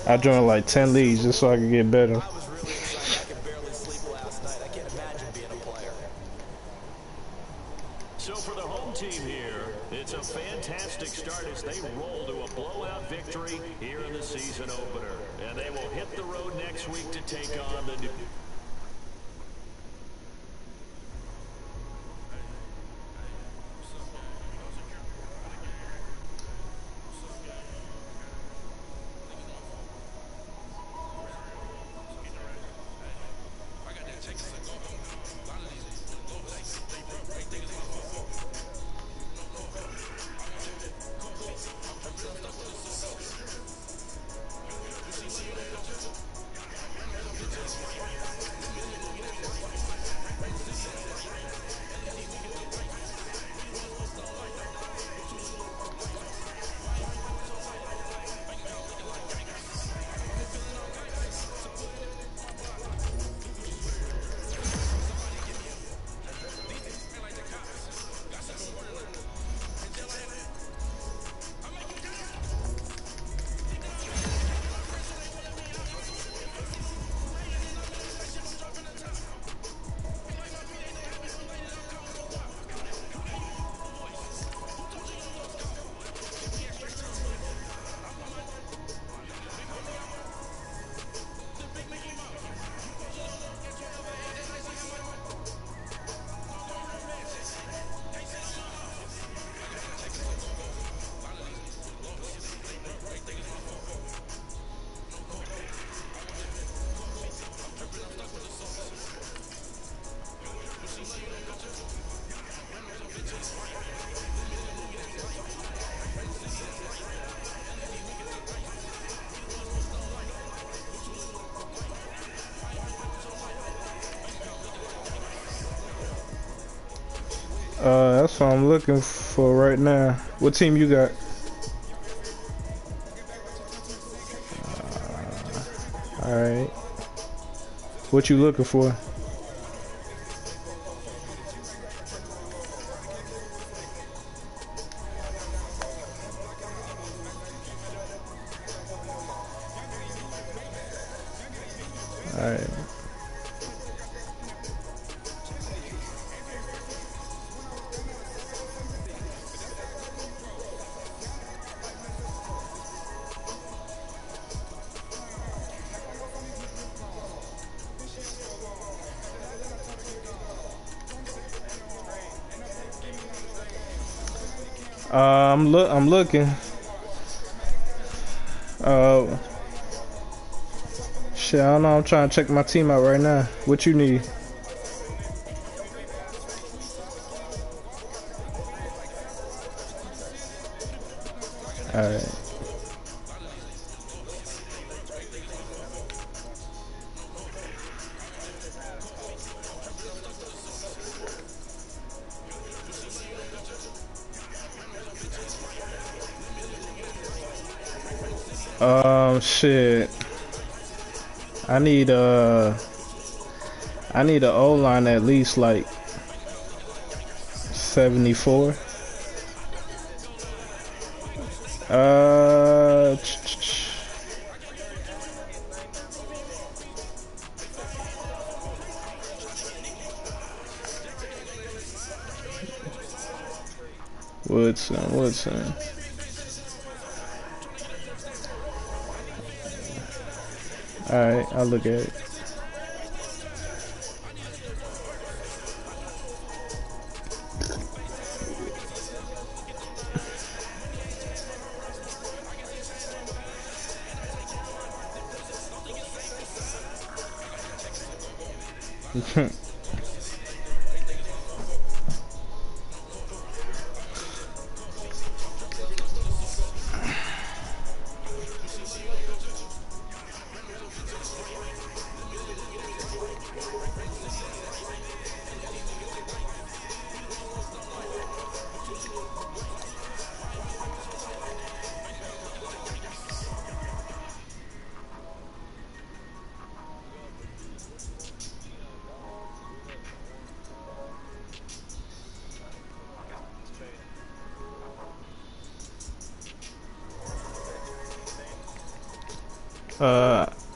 I joined like 10 leagues just so I could get better. So for the home team here, it's a fantastic start as they roll to a blowout victory here in the season opener. And they will hit the road next week to take on the new... That's what I'm looking for right now. What team you got? Alright. What you looking for? Alright. I'm looking. Shit, I don't know. I'm trying to check my team out right now. What you need? Alright. Shit. I need an O-line at least like 74. Woodson. Alright, I'll look at it.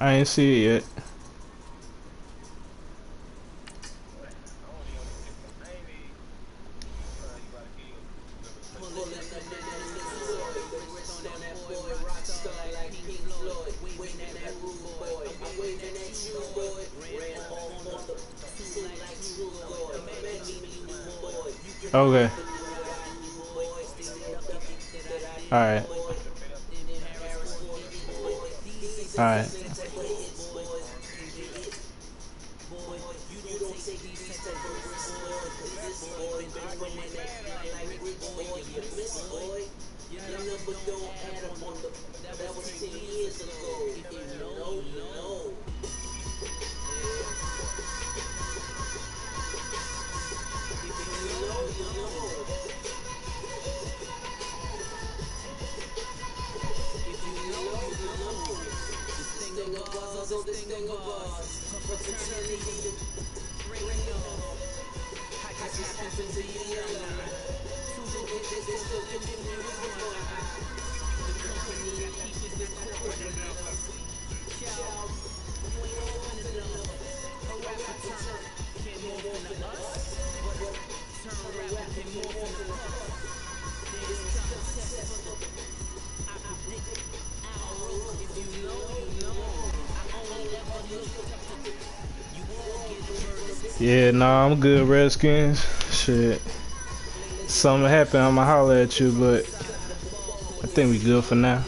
I ain't see it yet. Okay. Alright. Alright. Yeah, nah, I'm good, Redskins. Shit. Something happened, I'ma holler at you, but I think we good for now.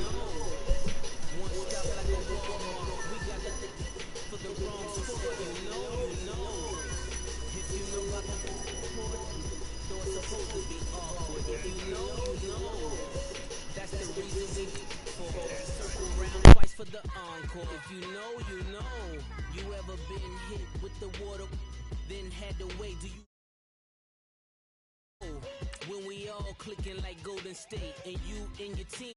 When we all clicking like Golden State and you and your team